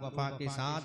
वफा के साथ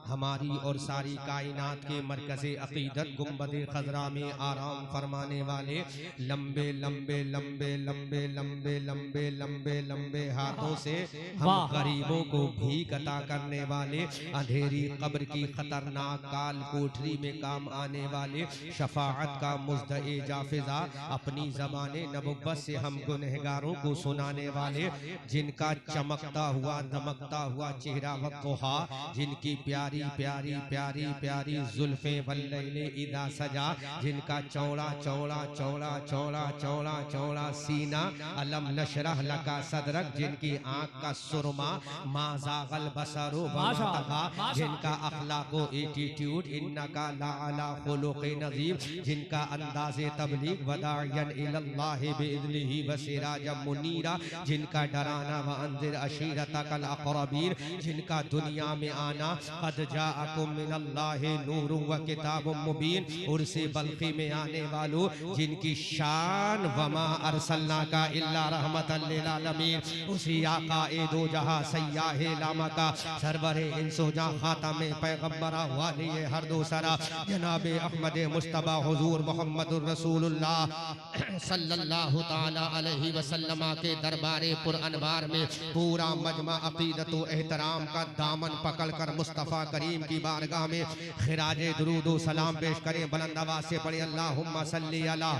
हमारी और सारी कायनात के मरकज़े अक़ीदत गुंबदे खज़रा में आराम फरमाने वाले लंबे लंबे लंबे लंबे लंबे लंबे लंबे लंबे हाथों से हम गरीबों को भीख अता करने वाले, अंधेरी कब्र की खतरनाक काल कोठरी में काम आने वाले शफाअत का मुज़दए जाफिज़ा अपनी ज़बाने नबुव्वत से हम गुनहगारों को सुनाने वाले, जिनका चमकता हुआ दमकता हुआ चेहरा वक़्तुहा, जिनकी प्यारी प्यारी प्यारी प्यारी जुल्फे वल्लैले इदा सजा, जिनका चौड़ा चौड़ा चौड़ा चौड़ा चौड़ा चौड़ा सीना, अलम नशरह लका सदरक, जिनकी आंख का सुरमा, माज़ागल बसरु वमा तग़ा, जिनका अखलाको एटीट्यूड इन्नका लअला खुलुक़िन नज़ीर, जिनका अंदाज़े तबलीग वदायन इलल्लाहि बिइज़निही व सिराजम मुनीरा, जिनका डराना व अंज़िर अशीरतकल अक़रबीन, जिनका दुनिया में आना क़द जाअकुम मिनल्लाहि नूरुन व किताबुम मुबीन, उर्से बल्क़ी में आने वालों, जिनकी शान वमा अरसलनाका इल्ला रहमतल लिल आलमीन, उसी आक़ाए दो जहां सय्याहे लामका सरवरे इंसो जा खातमे पैगंबरा वालिए हर दो सरा जनाबे अहमद मुस्तफा हुजूर मोहम्मदुर रसूलुल्लाह सल्लल्लाहु ताला अलैहि वसल्लम के दरबारे पुर अनवार में पूरा मजमा अक़ीदत व एहतराम का दामन पकड़कर मुस्तफ़ा करीम की बारगाह में खिराजे दुरूद सलाम पेश करें। बुलंद आवाज़ से पढ़े अल्लाहुम्मा सल्ली अला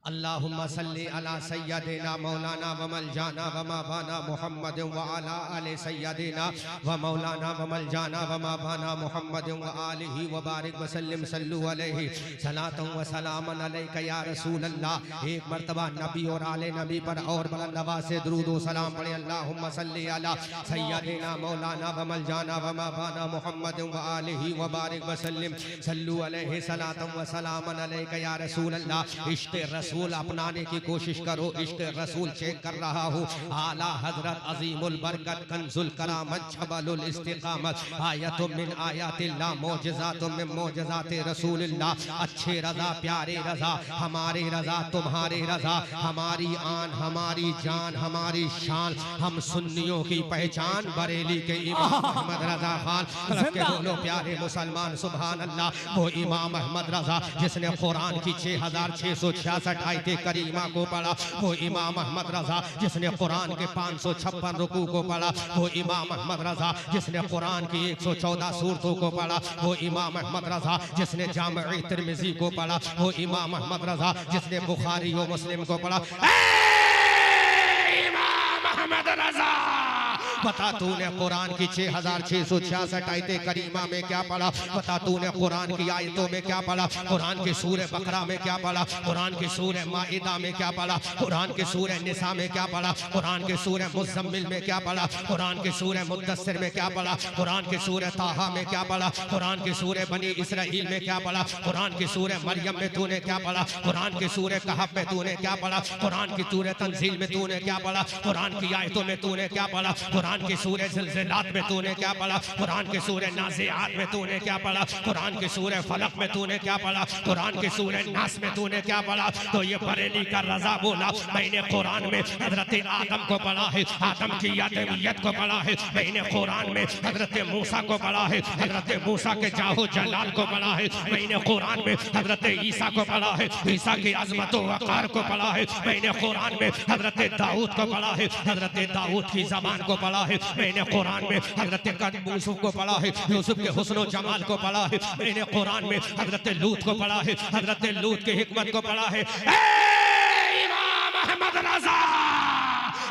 अल्लाहुम्मा सल्ली अला सय्यदिना मौलाना व मलजाना व मवाना मुहम्मद व अला आले सय्यदिना व मौलाना व मलजाना व मवाना मुहम्मद व आलिहि व बारिक व सल्लिम सल्लु अलैहि सलातन व सलामन अलैका या रसूल अल्लाह। एक मर्तबा नबी और आले नबी पर और बुलंद आवाज़ से दुरूद व सलाम पढ़े अल्लाहुम्मा सल्ली अला सय्यदिना मौलाना व मलजाना व मवाना मुहम्मद व आलिहि व बारिक व सल्लिम सल्लु अलैहि सलातन व सलामन अलैका या रसूल अल्लाह। इश्क़ रसूल अपनाने की कोशिश करो, इश्क़ रसूल चेक कर रहा हूँ। आला हजरत अजीमुल बरकत कंजुल करामत जबलुल इस्तिकामत आयतुम मिन आयातिल्लाह मौजज़ातुम मिन मौजज़ाति रसूलिल्लाह। अच्छे रज़ा प्यारे रज़ा हमारे रज़ा तुम्हारे रज़ा, हमारी आन हमारी जान हमारी शान, हम सुन्नियों की पहचान बरेली के इमाम अहमद रज़ा खान के बोलो प्यारे मुसलमान सुभान अल्लाह। वो इमाम अहमद रज़ा जिसने कुरान की 6666 आयते करीमा को पढ़ा, वो इमाम अहमद रज़ा जिसने कुरान के 556 रुकू को पढ़ा, वो इमाम अहमद रज़ा जिसने कुरान की 114 सूरतों को पढ़ा, वो इमाम अहमद रज़ा जिसने जामे तिर्मिज़ी को पढ़ा, वो इमाम अहमद रज़ा जिसने बुखारी व मुस्लिम को पढ़ा। इमाम अहमद रज़ा बता तूने कुरान की 6666 आयते करीमा में क्या पढ़ा, बता तूने कुरान की आयतों में क्या पढ़ा, कुरान की सूरह बकरा में क्या पढ़ा, कुरान की सूरह माइदा में क्या पढ़ा, कुरान की सूरह निसा में क्या पढ़ा, कुरान की सूरह मुज़म्मिल में क्या पढ़ा, कुरान की सूरह मुद्दस्सिर में क्या पढ़ा, कुरान की सूरह ताहा में क्या पढ़ा, कुरान की सूरह बनी इसराइल में क्या पढ़ा, कुरान की सूरह मरियम में तूने क्या पढ़ा, कुरान की सूरह कहफ में तूने क्या पढ़ा, कुरान की सूरह तंजील में तूने क्या पढ़ा, कुरान की आयतों में तूने क्या पढ़ा, कुरान की सूरह ज़िलज़िलात में तूने क्या पढ़ा, कुरान की सूरह नाज़िआत में तूने क्या पढ़ा, कुरान की सूरह फलक में तूने क्या पढ़ा, कुरान की सूरह नास में तूने क्या पढ़ा। तो ये बरेली का रज़ा बोला मैंने कुरान में हजरत आदम को पढ़ा है, आदम की आदमियत को पढ़ा है, मैंने कुरान में हजरत मूसा को पढ़ा है, हजरत मूसा के जाहो जलाल को पढ़ा है, मैंने कुरान में हजरत ईसा को पढ़ा है, ईसा की अज़मत व वक़ार को पढ़ा है, मैंने कुरान में हजरत दाऊद को पढ़ा है, हजरत दाऊद की ज़बान को पढ़ा है, मैंने कुरान में हजरत यूसुफ को पढ़ा है, यूसुफ के हुस्न जमाल को पढ़ा है, मैंने कुरान में हजरत लूत को पढ़ा है, हजरत लूत की हिकमत को पढ़ा है। इमाम अहमद रज़ा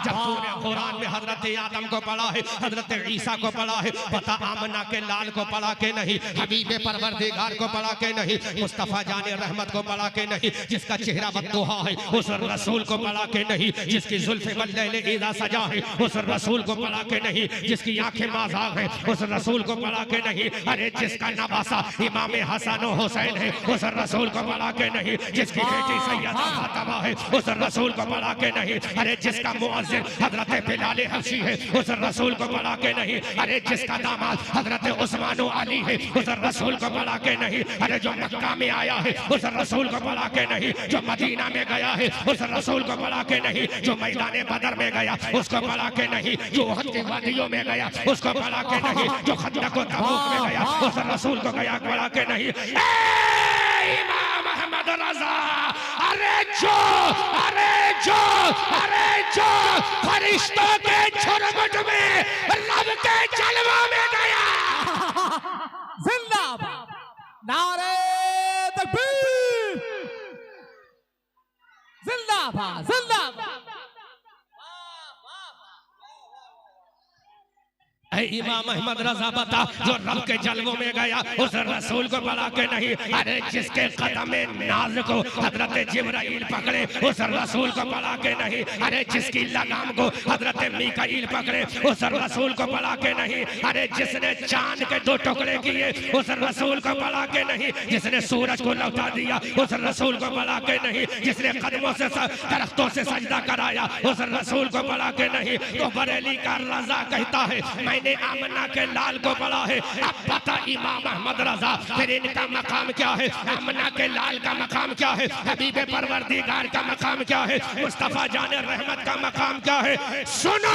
जब तूने कुरान में हजरत आदम को पढ़ा है, हजरत ईसा को पढ़ा है, बता आमना के लाल को पढ़ा के नहीं, हबीबे परवरदिगार को पढ़ा के नहीं, मुस्तफ़ा जाने रहमत को पढ़ा के नहीं, जिसका चेहरा बद्दुहा है उस रसूल को पढ़ा के नहीं, जिसकी जुल्फ़े वल्लैल इज़ा सजा है उस रसूल को पढ़ा के नहीं, जिसकी आंखें माज़ाग है उस रसूल को पढ़ा के नहीं, अरे जिसका नवासा इमाम हसन व हुसैन है उस रसूल को पढ़ा के नहीं, जिसकी बेटी सैयदा फातिमा है उस रसूल को पढ़ा के नहीं, अरे जिसका मुअज़्ज़िन मुअज्जिन हजरत बिलाल हबशी है उस रसूल को बढ़ा के नहीं। अरे जिसका दामाद हजरत उस्मान अली है उस रसूल को बढ़ा के नहीं। अरे जो मक्का में आया है उस रसूल को बढ़ा के नहीं। जो मदीना में गया है उस रसूल को बढ़ा के नहीं। जो मैदान बदर में गया उसको बढ़ा के नहीं। जो उहद की वादियों में गया उसको बढ़ा के नहीं। जो खंदक और तबूक में गया उस रसूल को गया बढ़ा के नहीं। इमाम अहमद रजा अरे जो फरिश्तों के झुरमुट में रब के जलवा में गया। जिंदाबाद नारे तकबीर जिंदाबाद जिंदाबाद। इमाम अहमद रजा बता जो रब के जलवों में गया उस रसूल को बढ़ा के नहीं। अरे जिसके कदम नाज को हजरत जिब्राइल पकड़े उस रसूल को बढ़ा के नहीं। अरे जिसकी लगाम को हजरत मीकाईल पकड़े उस रसूल को बढ़ा के नहीं। अरे जिसने चांद के 2 टुकड़े किए उस रसूल को बढ़ा के नहीं। जिसने सूरज को लौटा दिया उस रसूल को बढ़ा के नहीं। जिसने कदमों से दरख्तों से सजदा कराया उस रसूल को बढ़ा के नहीं। तो बरेली का रजा कहता है मैंने आमना के लाल को पढ़ा है। अब पता इमाम अहमद रजा फिर इनका मकाम क्या है। आमना के लाल का मकाम क्या है। हबीब परवरदिगार का मकाम क्या है। मुस्तफा जाने रहमत का मकाम क्या है। सुनो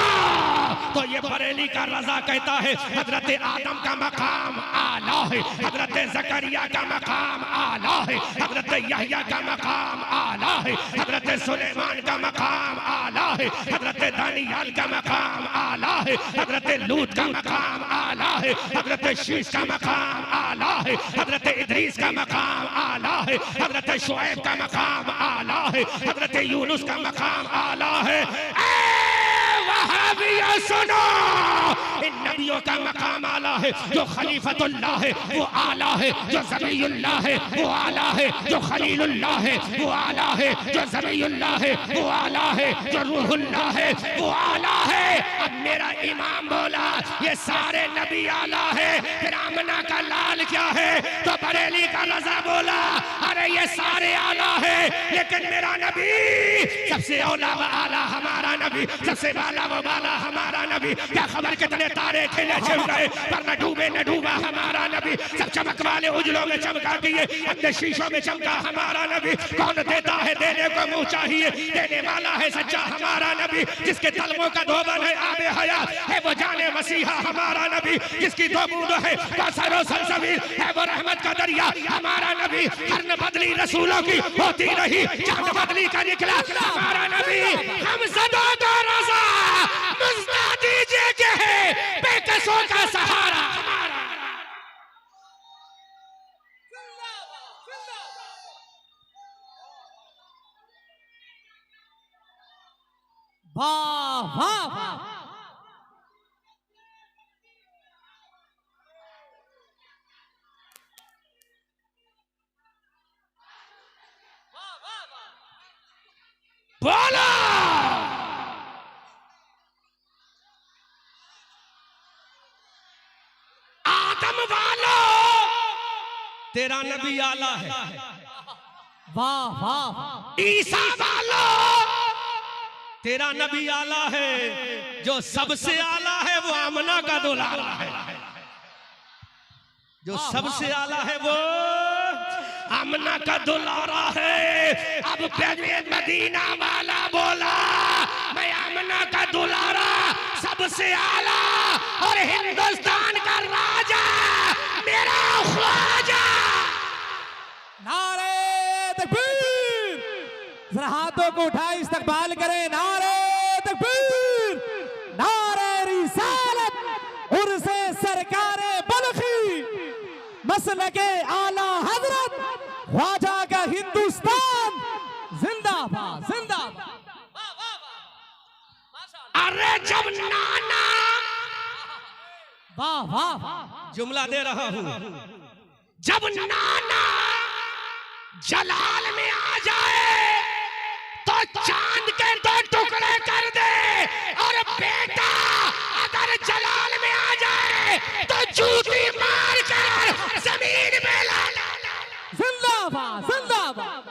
तो ये बरेली का रजा कहता है हजरत आदम का मकाम आला है। हजरत जकरिया का मकाम आला है। हजरत यहया का मकाम आला है। हजरत सुलेमान का मकाम आला है। हजरत दानियाल का मकाम आला है। हजरत लूत का मकाम आला है। हजरत शीश का मकाम आला है। हजरत इदरीस का मकाम आला है। हजरत शुएब का मकाम आला है। हजरत यूनुस का मकाम आला है। वहाबिया सुनो इन नबियों का मकाम आला है। जो खलीफतुल्लाह है वो आला है। जो ज़बीउल्लाह है वो आला है। जो खलीलुल्लाह है वो आला है। जो ज़बीउल्लाह है वो आला है। जो रूहुल्लाह है वो आला है। अब मेरा इमाम बोला ये सारे नबी आला है। फिर आमना का लाल क्या है। तो बरेली का रजा बोला अरे ये सारे आला है लेकिन मेरा नबी सबसे औला व आला हमारा नबी सबसे बाला व बाला हमारा नबी। क्या खबर कितने तारे खिले छिप गए पर न डूबे न डूबा हमारा नबी। सब चमक वाले उजलों में चमका दिए अंदर शीशों में चमका हमारा नबी। कौन देता है देने को मुंह चाहिए देने वाला है सच्चा हमारा नबी। जिसके तलवों का धोबन है आबे हयात है वो जाने मसीहा हमारा नबी। जिसकी 2 बूंद है कौसर और सलसबील है वो रहमत का दरिया हमारा नबी। कर्न बदली रसूलों की होती रही चांद बदली का निकला हमारा नबी। हम सदा का रजा मुस्ता दीजिए के है बेकसों का सहारा हमारा। वाह वाह बोला आदम वालो तेरा नबी आला है। वाह वाह ईसा वालो तेरा नबी आला है। जो सबसे आला है वो आमना का दुलारा है। जो सबसे आला है वो आमना का दुलारा है। अब मदीना वाला बोला मैं आमना का दुलारा सबसे आला और हिंदुस्तान का राजा मेरा ख्वाजा। नारे तकबीर जरा हाथों को उठाए इस्तकबाल करें। नारे तकबीर नारे रिसालत उर्से सरकारे बलखी मसलके आला हजरत ख्वाजा का हिंदुस्तान जिंदाबाद जिंदाबाद। अरे जब नाना वाह वाह जुमला दे रहा हूं जब नाना जलाल में आ जाए तो चांद के 2 टुकड़े कर दे और बेटा अगर जलाल में आ जाए तो जूती मार कर जमीन में ला। जिंदाबाद जिंदाबाद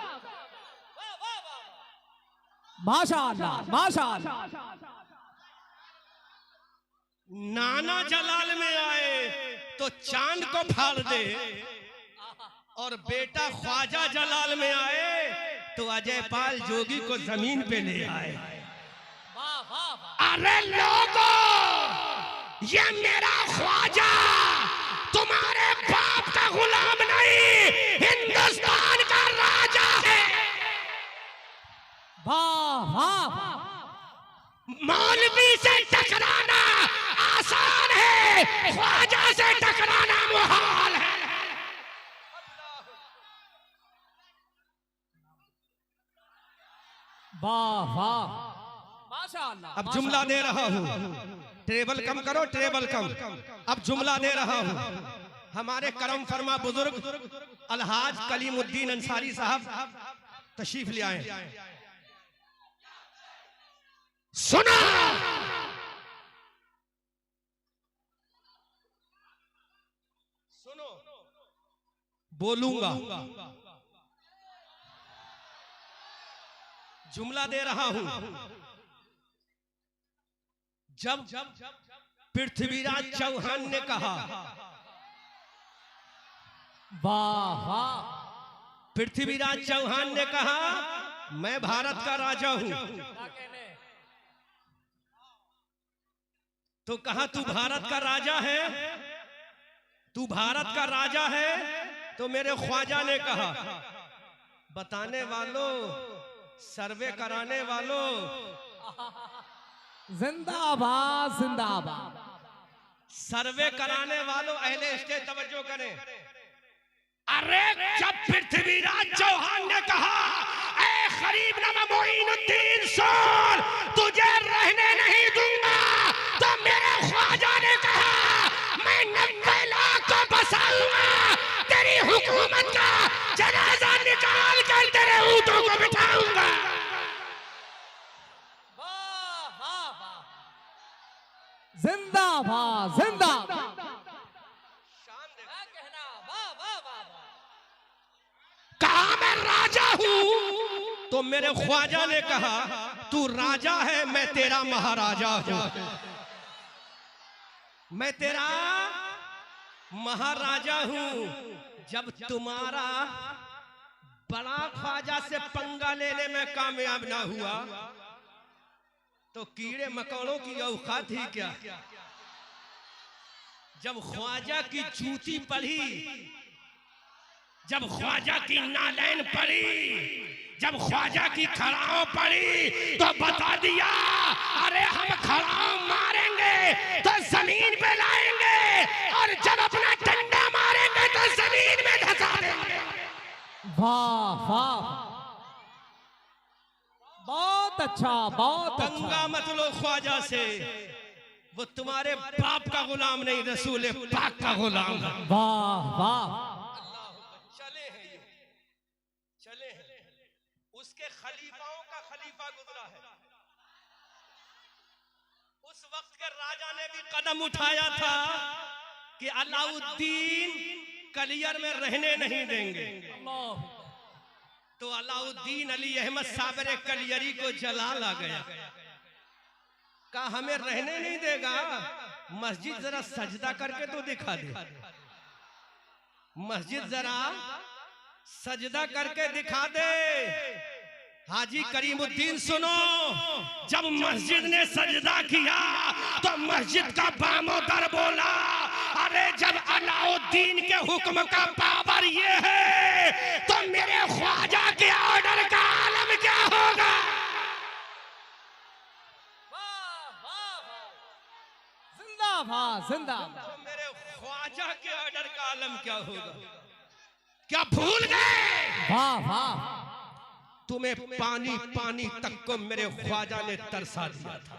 माशाअल्लाह माशाअल्लाह। नाना जलाल में आए तो चांद को फाड़ दे, और बेटा ख्वाजा जलाल में आए तो अजय पाल जोगी को जमीन पे ले आए। अरे लोगों, ये मेरा ख्वाजा तुम्हारे बाप का गुलाम नहीं, हिंदुस्तान का राजा है। वाह वाह। मौलवी से टकराना आसान है, ख्वाजा से टकराना मुहाल है। वाह वाह माशाअल्लाह। अब जुमला दे रहा हूँ, ट्रेबल कम करो, ट्रेबल कम। अब जुमला दे रहा हूँ। हमारे करम फरमा बुजुर्ग अलहाज कलीमुद्दीन अंसारी साहब तशरीफ ले आए। सुना, सुनो, बोलूंगा, जुमला दे रहा हूं। जब पृथ्वीराज चौहान ने कहा, वाह वाह। पृथ्वीराज चौहान ने कहा मैं भारत का राजा हूं, तो कहा तू भारत का राजा है, तू भारत का राजा है। तो मेरे ख्वाजा ने कहा बताने वालों, सर्वे कराने वालों, जिंदाबाद जिंदाबाद। सर्वे कराने वालों, अहले स्टेज तवज्जो करें। अरे जब पृथ्वीराज चौहान ने कहा ए गरीब नवा मोइनुद्दीन सोल तुझे रहने नहीं दूंगा, तो मेरे ख्वाजा ने कहा मैं 90 लाख को बसाऊंगा, तेरी हुकूमत का जनाजा निकाल कर तेरे ऊँटों को बिठाऊंगा। जिंदाबाद जिंदाबाद। कहा मैं राजा हूं, तो मेरे ख्वाजा ने कहा तू राजा है, मैं तेरा महाराजा हूं, मैं तेरा महाराजा हूं। जब तुम्हारा बड़ा ख्वाजा से पंगा लेने में कामयाब ना हुआ, तो कीड़े मकोड़ों की औकात ही क्या। जब ख्वाजा की जूती पड़ी, जब ख्वाजा की नालैन पड़ी, जब ख्वाजा की खड़ाओं पड़ी, तो बता दिया अरे हम खड़ाओं मारेंगे तो जमीन पे लाएंगे, और जब अपना डंडा मारेंगे तो जमीन में धंसा देंगे। वाह वाह, बहुत अच्छा बहुत अच्छा। पंगा मत लो ख्वाजा से, वो तुम्हारे बाप का गुलाम नहीं, रसूल पाक का गुलाम है। वाह वाह। चले हैं ये, चले हैं। उसके खलीफाओं का खलीफा गुजरा है, उस वक्त के राजा ने भी कदम उठाया था कि अलाउद्दीन कलियर में रहने नहीं देंगे, तो अलाउद्दीन अली अहमद साबरे कलियरी को जलाल आ गया, कहा हमें रहने नहीं देगा, मस्जिद जरा सजदा करके तो दिखा दे, मस्जिद जरा सजदा करके दिखा दे। हाजी करीमुद्दीन सुनो, जब मस्जिद ने सजदा किया तो मस्जिद का बामोदर बोला अरे जब अलाउद्दीन के हुक्म का पावर ये है तो मेरे ख्वाजा के ऑर्डर का आलम क्या होगा। जिंदाबाद जिंदाबाद। तो मेरे ख्वाजा के ऑर्डर का आलम क्या होगा, क्या भूल गए। वाह वाह। तुम्हें पानी पानी तक को मेरे ख्वाजा ने तरसा दिया था,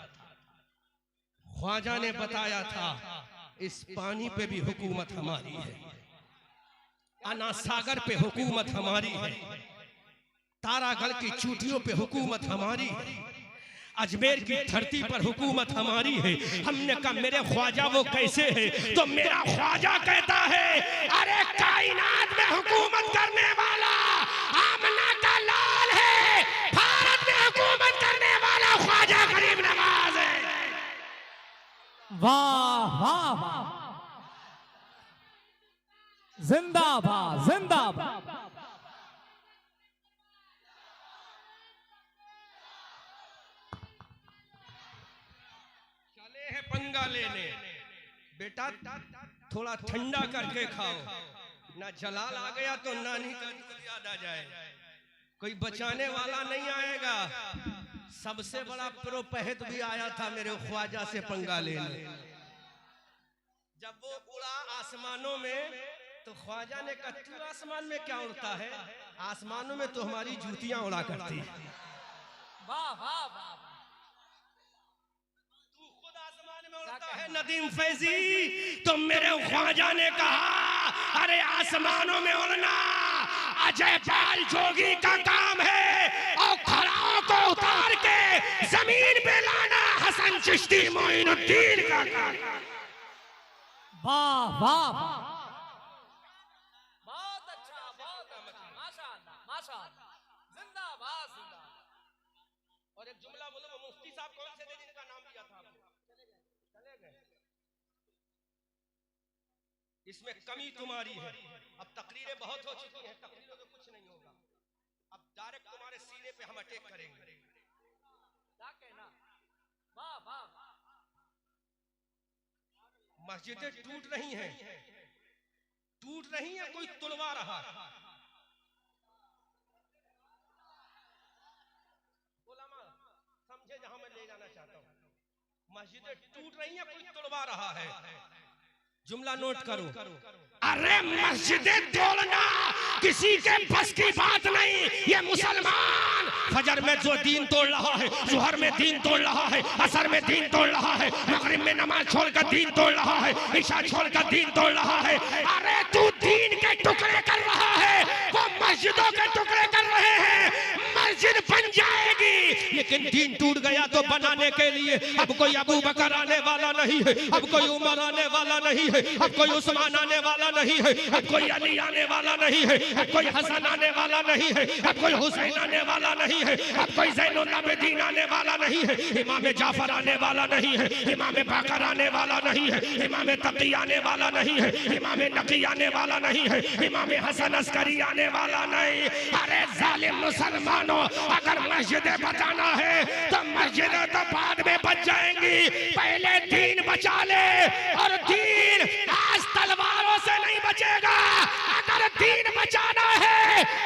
ख्वाजा ने बताया था इस पानी पे भी हुकूमत हमारी है, अना सागर पे हुकूमत हमारी है, तारागढ़ की चोटियों पे हुकूमत हमारी है, अजमेर की धरती पर हुकूमत हमारी है। हमने कहा मेरे ख्वाजा वो कैसे है, तो मेरा ख्वाजा कहता है अरे कायनात में हुकूमत करने वाला आमना का लाल है, भारत में हुकूमत करने वाह वाह वाह, जिंदाबाद जिंदाबाद। चले हैं पंगा लेने, बेटा थोड़ा ठंडा करके खाओ, ना जलाल आ गया तो नानी का दूध याद आ जाए। कोई बचाने वाला नहीं आएगा। सबसे बड़ा प्रोपहत भी आया था मेरे ख्वाजा से पंगा लेने। जब वो उड़ा आसमानों में तो ख्वाजा ने कहा तू आसमान में क्या उड़ता है? आसमानों में तो हमारी जूतियां उड़ा करती है। वाह वाह वाह, तू खुद आसमान में उड़ता है नदीम फैजी। तो मेरे ख्वाजा ने कहा अरे आसमानों में उड़ना अजय पाल जोगी का काम है, और खड़ाओं को उतार के जमीन पे लाना हसन चिश्ती मोइनुद्दीन का काम। वाह वाह वाह, बहुत अच्छा, बहुत अच्छा, माशाअल्लाह माशाअल्लाह, जिंदाबाद जिंदाबाद। और एक जुमला बोलो, मुफ्ती साहब कौन से थे जिनका नाम लिया था आपने? चले गए। इसमें कमी तुम्हारी है। अब तकरीरें बहुत हो चुकी हैं, तकरीरों में कुछ नहीं होगा। अब डायरेक्ट तुम्हारे सीने पे हम अटैक करेंगे। क्या कहना? वाह वाह, मस्जिदें टूट रही हैं, टूट रही हैं, कोई तुड़वा रहा है। उलमा समझे जहां मैं ले जाना चाहता हूं। मस्जिदें टूट रही हैं, कोई तुड़वा रहा है। जुमला नोट करो। अरे मस्जिदें तोड़ना किसी के बस की बात नहीं। ये मुसलमान फजर में जो दीन तोड़ रहा है, जुहर में दीन तोड़ रहा है, असर में दीन तोड़ रहा है, मगरिब में नमाज छोड़कर दीन तोड़ रहा है, इशा छोड़कर दीन तोड़ रहा है। अरे तू दीन के टुकड़े कर रहा है, वो मस्जिदों के टुकड़े कर रहे हैं। मस्जिद बन जाएगी, लेकिन दीन टूट गया तो बनाने के लिए अब कोई अबू बकर आने वाला नहीं है, अब कोई उमर आने वाला नहीं है, अब कोई उस्मान आने वाला नहीं है, अब कोई अली आने वाला नहीं है, अब कोई हसन आने वाला नहीं है, अब कोई हुसैन आने वाला नहीं है, अब कोई ज़ैनुल आबिदीन आने वाला नहीं है, इमाम जाफर आने वाला नहीं है, इमाम बाकर आने वाला नहीं है, इमाम तकी आने वाला नहीं है, इमाम नकी आने वाला नहीं है, इमाम हसन अस्करी आने वाला नहीं। अरे जालिम मुसलमानों, अगर मस्जिदें बचाना है तो मस्जिदें तो बाद में बच जाएंगी, पहले दीन बचा ले। और दीन आज तलवारों से नहीं बचेगा। अगर दीन बचाना है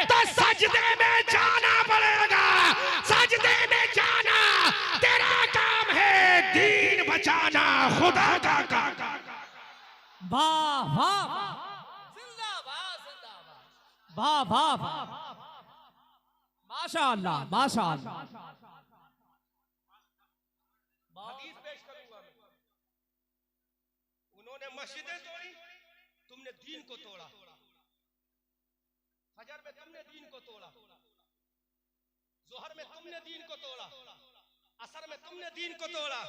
तो सजदे में जाना पड़ेगा, सजदे में जाना तेरा काम है, दीन बचाना खुदा का काम। वाह वाह, जिंदाबाद जिंदाबाद, वाह वाह वाह, माशाअल्लाह माशाअल्लाह। हदीस पेश करूंगा मैं। उन्होंने मस्जिदें तोड़ी, तुमने दीन को तोड़ा। फजर में तुमने दीन को तोड़ा, जोहर में तुमने दीन को तोड़ा, असर में तुमने दीन को तोड़ा,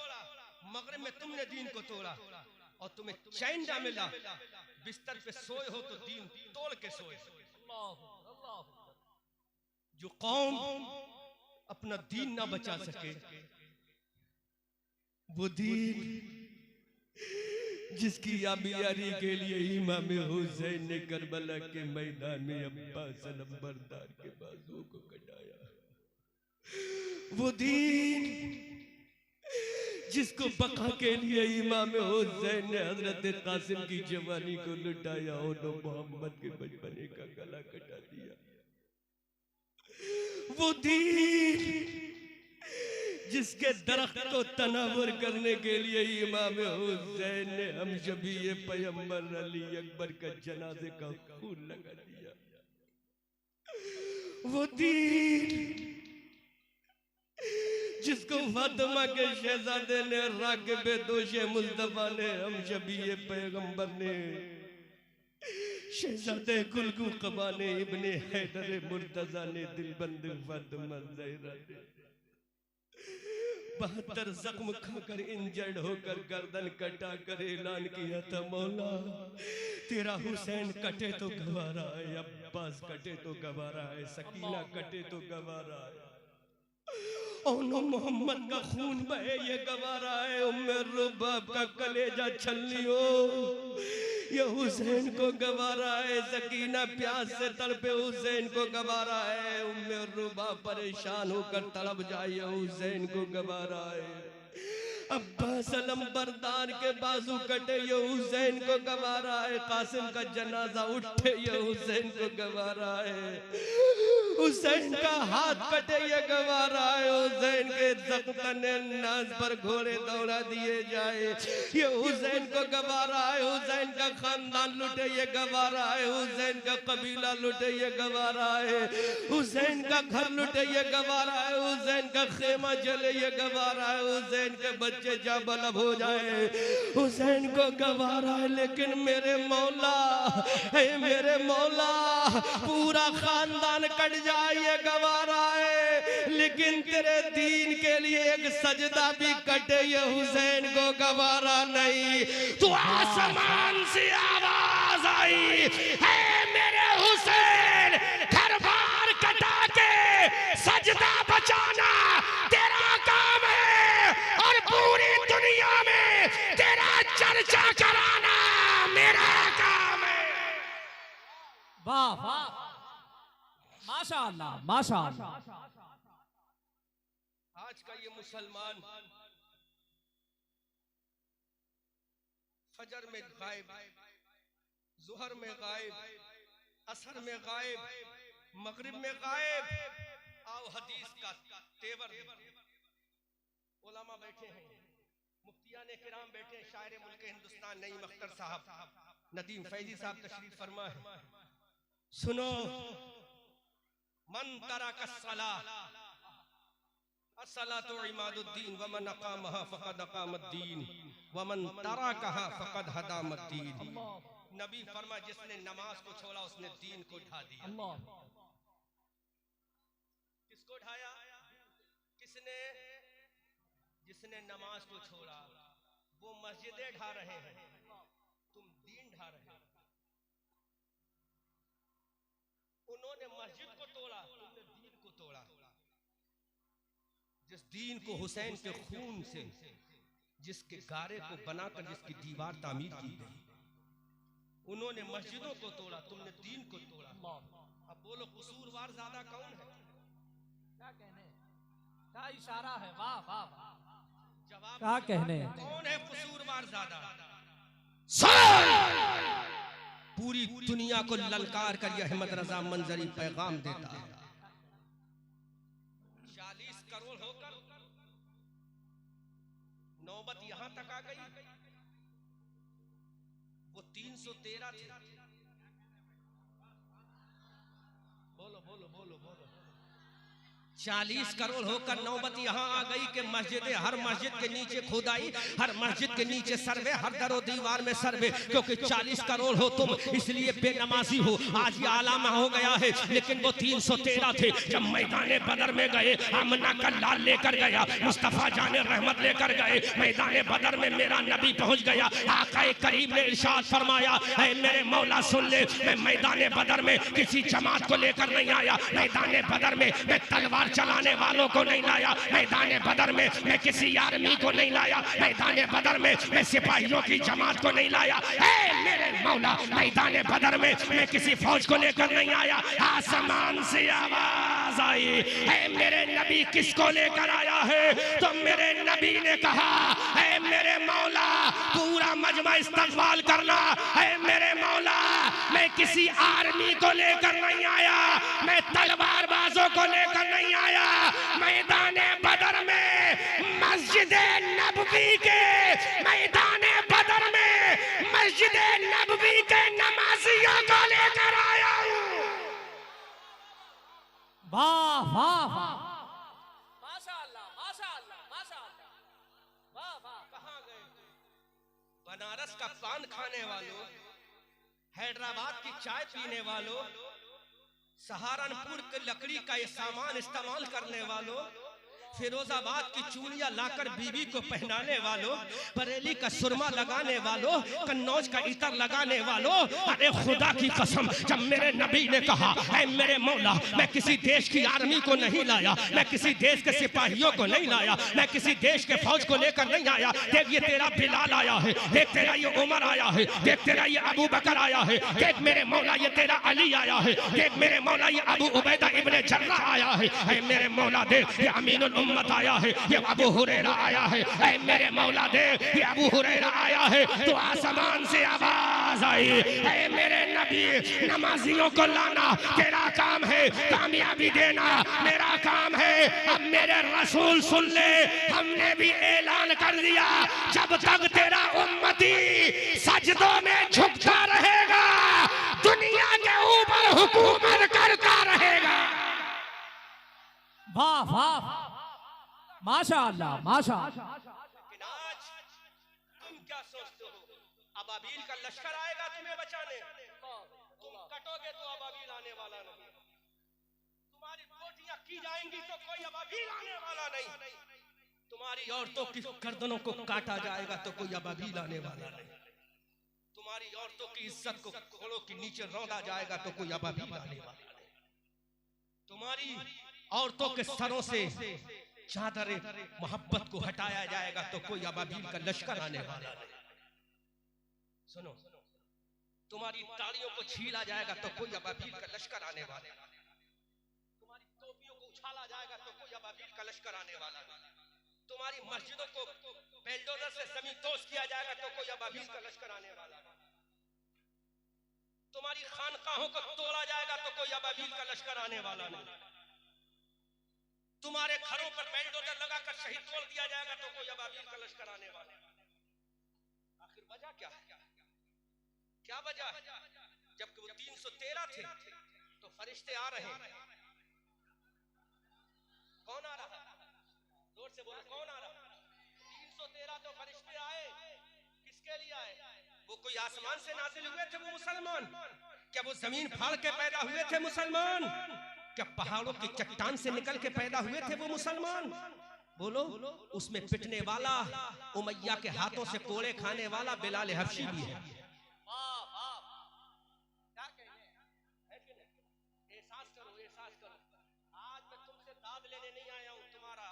मगरिब में तुमने दीन को तोड़ा, और तुम्हें चैन ना मिला। बिस्तर पे सोए हो तो दीन तोड़ के सोए। जो कौम अपना दीन ना बचा सके, वो दीन जिसकी याबियारी के लिए इमाम हुसैन ने करबला के मैदान में अब्बास नंबरदार के बाजुओं को कटाया, वो दीन जिसको बका के लिए इमाम हुसैन ने हजरत कासिम की जवानी को लुटाया और मोहम्मद के बचपने का गला कटा दिया, वो दीन जिसके दरख्त को तनावर करने के लिए इमाम हुसैन ने हम शबी पैगंबर अली अकबर का जनाजे का खून लगा दिया, वो दीन जिसको फातिमा के शहजादे ने राकिब दोषे मुस्तफा ने हम शबी पैगंबर ने शहजादे गुलगू कबा ने इब्ने हैदर मुर्तजा ने दिलबंद फातिमा ज़हरा ने 72 जख्म खाकर इंजर्ड होकर गर्दन कटा कर ऐलान किया था, मौला तेरा हुसैन कटे तो गवारा है, अब्बास कटे तो गवारा है, सकीना कटे तो गवारा है, ओनो मोहम्मद का खून बहे ये गवारा है, उम्मे रुबाब का कलेजा छलनियो ये हुसैन को गवारा है, सकीना प्यास से तड़पे हुसैन को गवारा है, उम्मे रुबाब परेशान होकर तड़प जाए हुसैन को गवारा है। अब्बास अलम बरदार के बाजू कटे ये हुसैन को गवारा है, कासिम का जनाजा उठे ये हुसैन को गवारा है, हुसैन का हाथ कटे ये गवारा है, हुसैन के ज़ख्म-ए नाज पर घोड़े दौड़ा दिए जाए ये हुसैन को गवारा है, हुसैन का खानदान लुटे ये गवारा है, हुसैन का कबीला लुटे ये गवारा है, हुसैन का घर लुटे ये गवारा है, हुसैन का खेमा जले ये गवारा है, हुसैन के बच्चे जाबलब हो जाए हुसैन को गवारा है। लेकिन मेरे मौला है, मेरे मौला पूरा खानदान कट जाए ये गवारा है, लेकिन तेरे दीन के लिए एक सजदा भी कटे ये हुसैन को गवारा नहीं। तो आसमान से आवाज आई है मेरे हुसैन, घर बार कटा के सजदा बचाना तेरा काम है, और पूरी दुनिया में तेरा चर्चा कराना मेरा काम है। वाह वाह, माशाअल्लाह माशाअल्लाह। आज का ये मुसलमान फजर में गायब, जुहर में गायब, असर में गायब, मगरिब में गायब। आओ हदीस का तेवर, उलमा बैठे हैं, मुफ्तियाने किराम बैठे हैं, शायर मुल्क हिंदुस्तान नईम अख्तर साहब, नदीम फैजी साहब तशरीफ फरमा है। सुनो, मन तरका सलाह अस्सलातु इमादुद्दीन व मन अकामहा फक़द अकामद्दीन व मन तरकहा फक़द हदामद्दीन। नबी फरमा जिसने नमाज को छोड़ा उसने दीन को ढा दिया। किसको ढाया? किसने? जिसने नमाज को छोड़ा। वो मस्जिदें ढा रहे हैं, तुम दीन ढा रहे हो। उन्होंने मस्जिद को तोड़ा, तुमने दीन को तोड़ा। जिस दीन को हुसैन के खून से, जिसके गारे को बनाकर जिसकी दीवार तामीर की गई, उन्होंने मस्जिदों को तोड़ा, तुमने दीन को तोड़ा। अब बोलो कसूरवार ज्यादा कौन है? क्या कहने, क्या इशारा है, वाह वाह वाह। जवाब क्या कहने, कौन है कसूरवार ज्यादा? पूरी दुनिया को ललकार कर यह अहमद रजा मंजरी पैगाम देता है। 40 करोड़ होकर नौबत यहां तक आ गई, वो 313 थे। बोलो बोलो बोलो बोलो। 40 करोड़ होकर नौबत यहाँ आ गई कि मस्जिदें, हर मस्जिद के नीचे खुदाई, हर मस्जिद के नीचे सर्वे, हर दरो दीवार में सर्वे, क्योंकि 40 करोड़ हो तुम इसलिए बेनमाजी हो। आज ये आलामा हो गया है, लेकिन वो 313 थे। जब मैदान बदर में गए, आमना का लाल लेकर गया, मुस्तफा जाने रहमत लेकर गए, मैदान बदर में मेरा नबी पहुंच गया। आकाए करीम ने इरशाद फरमाया, ऐ मेरे मौला सुन ले, मैं मैदान बदर में किसी जमात को लेकर नहीं आया, मैदान बदर में मैं तलवार चलाने वालों को नहीं लाया, मैदान बदर में मैं किसी आर्मी को नहीं लाया, मैदान बदर में मैं सिपाहियों की जमात को नहीं लाया। ऐ मेरे मौला, मैदान बदर में मैं किसी फौज को लेकर नहीं आया। आसमान से आवाज आई, ऐ मेरे नबी किसको लेकर आया है? तो मेरे नबी ने कहा, ऐ मेरे मौला पूरा मजमा इस्तकबाल करना, ऐ मेरे मौला मैं किसी आर्मी को लेकर नहीं आया, मैं तलवारबाजों को लेकर नहीं आया, मैदान बदर में मस्जिद नबवी के, मैदान बदर में मस्जिद नबवी के नमाजियों को लेकर आया हूँ। वाह वाह वाह, माशाअल्लाह माशाअल्लाह माशाअल्लाह, वाह वाह। कहाँ गए? बनारस का पान खाने वालों, हैदराबाद की चाय पीने वालों, सहारनपुर के लकड़ी का ये सामान इस्तेमाल करने वालों, फिरोजाबाद की चूड़ियां लाकर बीवी को पहनाने वालों, बरेली का सुरमा लगाने वालों, कन्नौज का इतर लगाने वालों, अरे खुदा की कसम, जब मेरे नबी ने कहा ऐ मेरे मौला, मैं किसी देश की आर्मी को नहीं लाया, मैं किसी देश के सिपाहियों को नहीं लाया, मैं किसी देश के फौज को लेकर नहीं आया। देख ये तेरा बिलाल आया है, देख तेरा ये उमर आया है, देख तेरा ये अबू बकर आया है, देख मेरे मौला ये तेरा अली आया है, देख मेरे मौला ये अबू उबैदा इब्ने जर्राह आया है, ऐ मेरे मौला देख ये अमीनुल उम्मत आया है, ये अबू हुरैरा आया है, ऐ मेरे मौला देख ये अबू हुरैरा आया है। तो आसमान से आवाज आई, ऐ मेरे नबी, नमाजियों को लाना तेरा काम है, कामयाबी देना मेरा काम है। अब मेरे रसूल सुन ले, हमने भी ऐलान कर दिया, जब तक तेरा उम्मती सजदों में झुकता रहेगा, दुनिया के ऊपर हुकूमत करता रहेगा। वाह वाह, माशाअल्लाह माशाअल्लाह। लेकिन आज तुम क्या सोचते हो, अबाबील का लश्कर आएगा तुम्हें बचाने? तुम कटोगे तो अबाबील आने वाला नहीं, तुम्हारी बोटियां की जाएंगी तो कोई अबाबील आने वाला नहीं, तुम्हारी औरतों की गर्दनों को काटा जाएगा तो कोई अबाबील आने वाला नहीं, तुम्हारी औरतों की इज्जत को घोड़ों के नीचे रौंदा जाएगा तो कोई अबाबील आने वाला नहीं, तुम्हारी औरतों के सरों से चादर मोहब्बत को हटाया जाएगा तो कोई अबाबील का लश्कर आने वाला नहीं। सुनो, तुम्हारी तालियों को छीला जाएगा तो कोई अबाबील का लश्कर आने वाला नहीं, तुम्हारी टोपियों को उछाला जाएगा तो कोई अबाबील का लश्कर आने वाला नहीं, तुम्हारी मस्जिदों को बेलडोजर से जमीन दोस्त किया जाएगा तो कोई अबाबील का लश्कर आने वाला नहीं, तुम्हारी खानकाहों को तोड़ा जाएगा तो कोई अबाबील का लश्कर आने वाला नहीं, तुम्हारे घरों पर बेलडोजर लगाकर शहीद तोड़ दिया जाएगा तो कोई अबाबील का लश्कर आने वाला नहीं। आखिर वजह क्या है? क्या वजह? जबकि वो 313 थे तो फरिश्ते आ रहे हैं। कौन आ रहा? जोर से बोलो, कौन आ रहा? 313 तो फरिश्ते आए, किसके लिए आए? वो कोई आसमान से नाजिल हुए थे वो मुसलमान? क्या वो जमीन फाड़ के पैदा हुए थे मुसलमान? क्या पहाड़ों की चट्टान से निकल के पैदा हुए थे वो मुसलमान? बोलो, उसमें पिटने वाला, उमैया के हाथों से कोड़े खाने वाला बिलाल हबशी भी है। एहसास करो, एहसास करो, आज मैं तुमसे दाद लेने नहीं आया हूं, तुम्हारा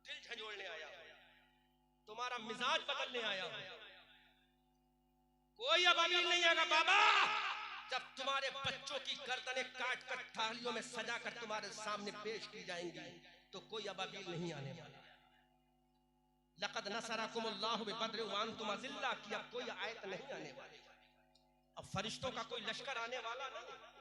दिल झंझोड़ने आया हूं, तुम्हारा मिजाज बदलने आया हूं। कोई अबाबील नहीं आएगा बाबा, जब तुम्हारे बच्चों की गर्दनें काट कर थालियों में सजा कर तुम्हारे सामने पेश की जाएंगी तो कोई अबाबील नहीं आने वाला। लक़द नसरकुमुल्लाहु बिबद्र व अंतुम अज़िल्ला की अब कोई आयत नहीं आने वाली। अब फरिश्तों का कोई लश्कर आने वाला नहीं।